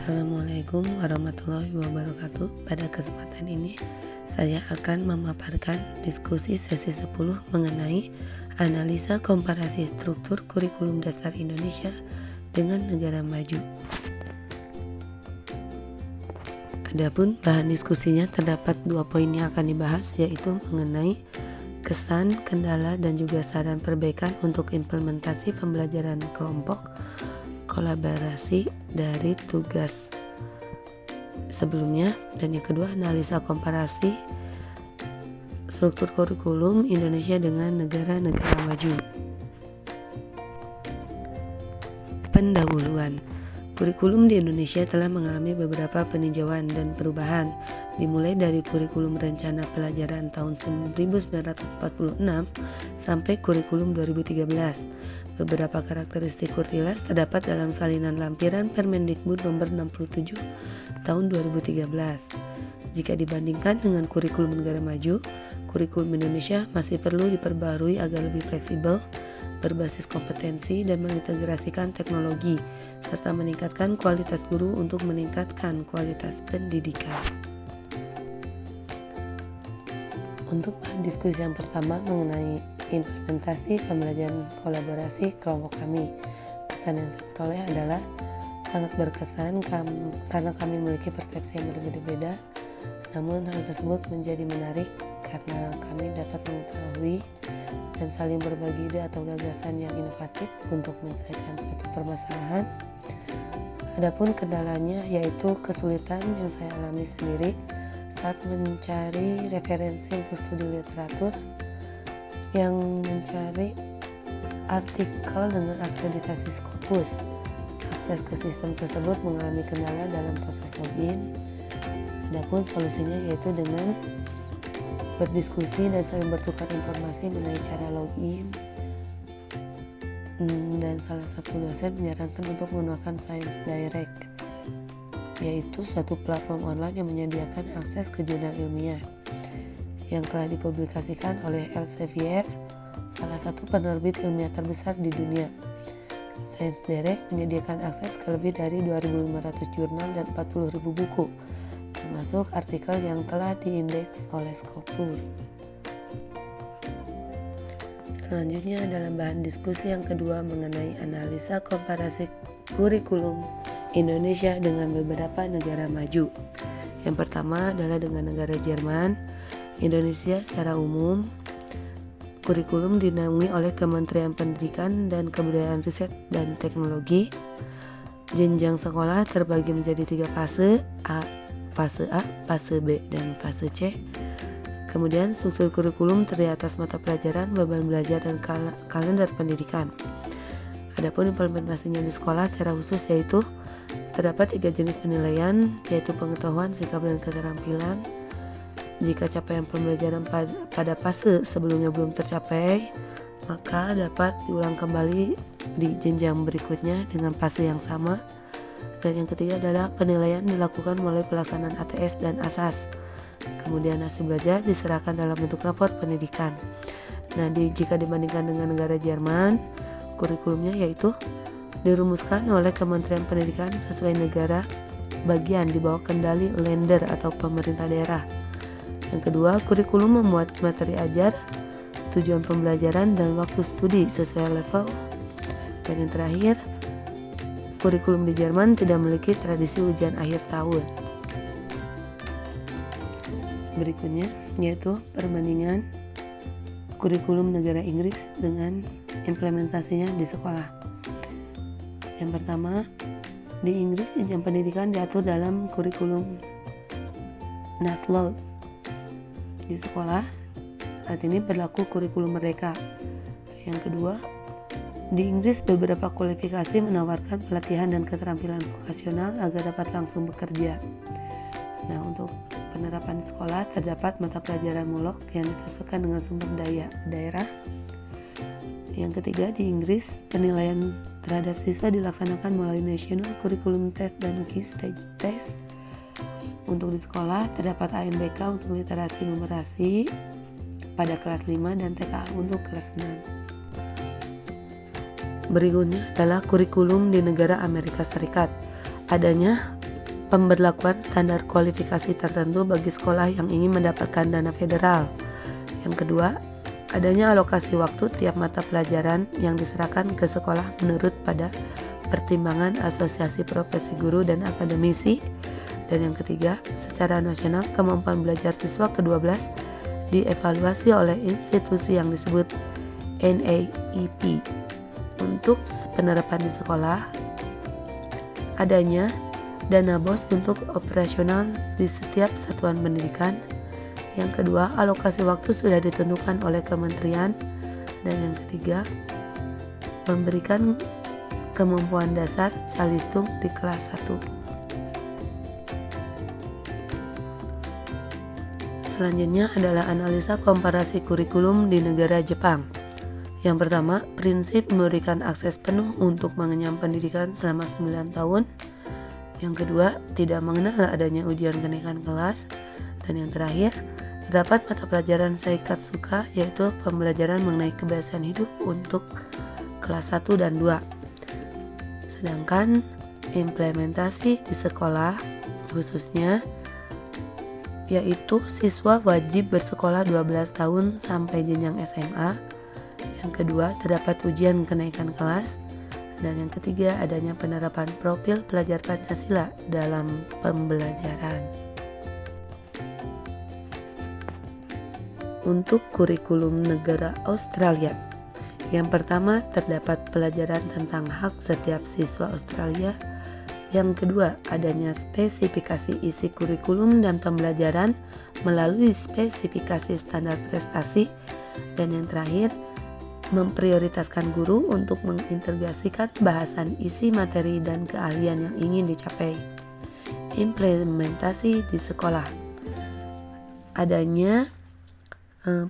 Assalamualaikum warahmatullahi wabarakatuh. Pada kesempatan ini saya akan memaparkan diskusi sesi 10 mengenai analisa komparasi struktur kurikulum dasar Indonesia dengan negara maju. Adapun bahan diskusinya terdapat 2 poin yang akan dibahas, yaitu mengenai kesan, kendala, dan juga saran perbaikan untuk implementasi pembelajaran kelompok, kolaborasi dari tugas sebelumnya, dan yang kedua analisa komparasi struktur kurikulum Indonesia dengan negara-negara maju. Pendahuluan. Kurikulum di Indonesia telah mengalami beberapa peninjauan dan perubahan, dimulai dari kurikulum rencana pelajaran tahun 1946 sampai kurikulum 2013. Beberapa karakteristik kurtilas terdapat dalam salinan lampiran Permendikbud nomor 67 tahun 2013. Jika dibandingkan dengan kurikulum negara maju, kurikulum Indonesia masih perlu diperbarui agar lebih fleksibel, berbasis kompetensi, dan mengintegrasikan teknologi, serta meningkatkan kualitas guru untuk meningkatkan kualitas pendidikan. Untuk diskusi yang pertama mengenai implementasi pembelajaran kolaborasi kelompok kami, kesan yang saya peroleh adalah sangat berkesan karena kami memiliki persepsi yang berbeda-beda. Namun hal tersebut menjadi menarik karena kami dapat mengetahui dan saling berbagi ide atau gagasan yang inovatif untuk menyelesaikan suatu permasalahan. Adapun kendalanya yaitu kesulitan yang saya alami sendiri saat mencari referensi untuk studi literatur yang mencari artikel dengan akreditasi Scopus. Akses ke sistem tersebut mengalami kendala dalam proses login. Adapun solusinya yaitu dengan berdiskusi dan saling bertukar informasi mengenai cara login, dan salah satu dosen menyarankan untuk menggunakan Science Direct, yaitu suatu platform online yang menyediakan akses ke jurnal ilmiah yang telah dipublikasikan oleh Elsevier, salah satu penerbit ilmiah terbesar di dunia. Science Direct menyediakan akses ke lebih dari 2.500 jurnal dan 40.000 buku, termasuk artikel yang telah diindeks oleh Scopus. Selanjutnya dalam bahan diskusi yang kedua mengenai analisa komparasi kurikulum Indonesia dengan beberapa negara maju. Yang pertama adalah dengan negara Jerman. Indonesia secara umum, kurikulum dinaungi oleh Kementerian Pendidikan dan Kebudayaan Riset dan Teknologi. Jenjang sekolah terbagi menjadi 3 fase, fase A, fase B, dan fase C. Kemudian struktur kurikulum terdiri atas mata pelajaran, beban belajar, dan kalender pendidikan. Adapun implementasinya di sekolah secara khusus yaitu terdapat 3 jenis penilaian, yaitu pengetahuan, sikap, dan keterampilan. Jika capaian pembelajaran pada fase sebelumnya belum tercapai, maka dapat diulang kembali di jenjang berikutnya dengan fase yang sama. Dan yang ketiga adalah penilaian dilakukan melalui pelaksanaan ATS dan ASAS. Kemudian hasil belajar diserahkan dalam bentuk rapor pendidikan. Nah, jika dibandingkan dengan negara Jerman, kurikulumnya yaitu dirumuskan oleh Kementerian Pendidikan sesuai negara bagian di bawah kendali Länder atau pemerintah daerah. Yang kedua, kurikulum memuat materi ajar, tujuan pembelajaran, dan waktu studi sesuai level. Dan yang terakhir, kurikulum di Jerman tidak memiliki tradisi ujian akhir tahun. Berikutnya yaitu perbandingan kurikulum negara Inggris dengan implementasinya di sekolah. Yang pertama, di Inggris jenjang pendidikan diatur dalam kurikulum NASLOD. Di sekolah saat ini berlaku kurikulum merdeka. Yang kedua, di Inggris beberapa kualifikasi menawarkan pelatihan dan keterampilan vokasional agar dapat langsung bekerja. Nah, untuk penerapan di sekolah terdapat mata pelajaran mulok yang disesuaikan dengan sumber daya daerah. Yang ketiga, di Inggris penilaian terhadap siswa dilaksanakan melalui National Curriculum Test dan Key Stage Test. Untuk di sekolah terdapat ANBK untuk literasi numerasi pada kelas 5 dan TKA untuk kelas 6. Berikutnya adalah kurikulum di negara Amerika Serikat. Adanya pemberlakuan standar kualifikasi tertentu bagi sekolah yang ingin mendapatkan dana federal. Yang kedua, adanya alokasi waktu tiap mata pelajaran yang diserahkan ke sekolah menurut pada pertimbangan Asosiasi Profesi Guru dan Akademisi. Dan yang ketiga, secara nasional kemampuan belajar siswa ke-12 dievaluasi oleh institusi yang disebut NAEP. Untuk penerapan di sekolah, adanya dana BOS untuk operasional di setiap satuan pendidikan. Yang kedua, alokasi waktu sudah ditentukan oleh kementerian. Dan yang ketiga, memberikan kemampuan dasar calistung di kelas 1. Selanjutnya adalah analisa komparasi kurikulum di negara Jepang. Yang pertama, prinsip memberikan akses penuh untuk mengenyam pendidikan selama 9 tahun. Yang kedua, tidak mengenal adanya ujian kenaikan kelas. Dan yang terakhir, terdapat mata pelajaran Seikatsuka, yaitu pembelajaran mengenai kebiasaan hidup untuk kelas 1 dan 2. Sedangkan implementasi di sekolah khususnya yaitu siswa wajib bersekolah 12 tahun sampai jenjang SMA. Yang kedua, terdapat ujian kenaikan kelas. Dan yang ketiga, adanya penerapan profil pelajar Pancasila dalam pembelajaran. Untuk kurikulum negara Australia, yang pertama terdapat pelajaran tentang hak setiap siswa Australia. Yang kedua, adanya spesifikasi isi kurikulum dan pembelajaran melalui spesifikasi standar prestasi. Dan yang terakhir, memprioritaskan guru untuk mengintegrasikan bahasan isi materi dan keahlian yang ingin dicapai. Implementasi di sekolah, adanya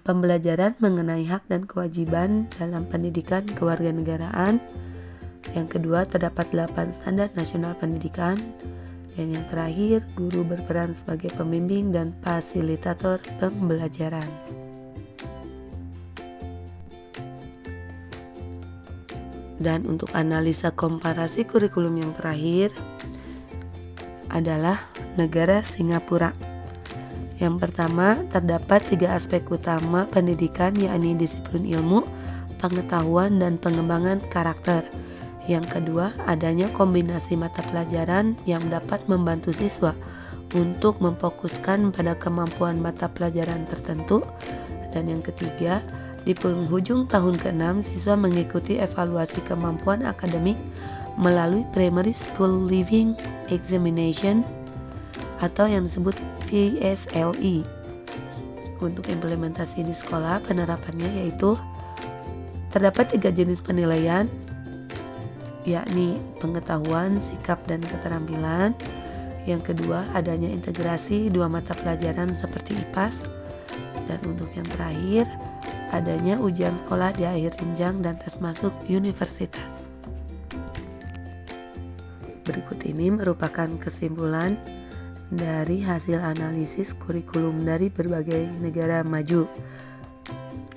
pembelajaran mengenai hak dan kewajiban dalam pendidikan kewarganegaraan. Yang kedua, terdapat 8 standar nasional pendidikan. Dan yang terakhir, guru berperan sebagai pembimbing dan fasilitator pembelajaran. Dan untuk analisa komparasi kurikulum yang terakhir adalah negara Singapura. Yang pertama, terdapat 3 aspek utama pendidikan, yakni disiplin ilmu, pengetahuan, dan pengembangan karakter. Yang kedua, adanya kombinasi mata pelajaran yang dapat membantu siswa untuk memfokuskan pada kemampuan mata pelajaran tertentu. Dan yang ketiga, di penghujung tahun ke-6, siswa mengikuti evaluasi kemampuan akademik melalui Primary School Leaving Examination atau yang disebut PSLE. Untuk implementasi di sekolah, penerapannya yaitu terdapat 3 jenis penilaian, yakni pengetahuan, sikap, dan keterampilan. Yang kedua, adanya integrasi 2 mata pelajaran seperti IPAS. Dan untuk yang terakhir, adanya ujian sekolah di akhir jenjang dan tes masuk universitas. Berikut ini merupakan kesimpulan dari hasil analisis kurikulum dari berbagai negara maju.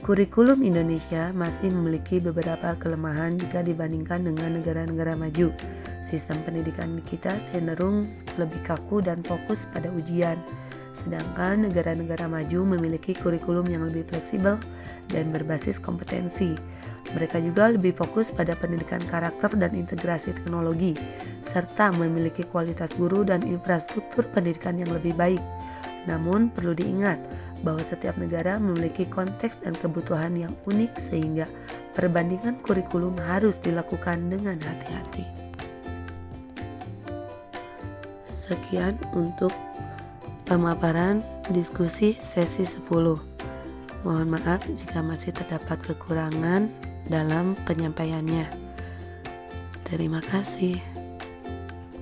Kurikulum Indonesia masih memiliki beberapa kelemahan jika dibandingkan dengan negara-negara maju. Sistem pendidikan kita cenderung lebih kaku dan fokus pada ujian. Sedangkan negara-negara maju memiliki kurikulum yang lebih fleksibel dan berbasis kompetensi. Mereka juga lebih fokus pada pendidikan karakter dan integrasi teknologi, serta memiliki kualitas guru dan infrastruktur pendidikan yang lebih baik. Namun perlu diingat bahwa setiap negara memiliki konteks dan kebutuhan yang unik, sehingga perbandingan kurikulum harus dilakukan dengan hati-hati. Sekian untuk pemaparan diskusi sesi 10. Mohon maaf jika masih terdapat kekurangan dalam penyampaiannya. Terima kasih.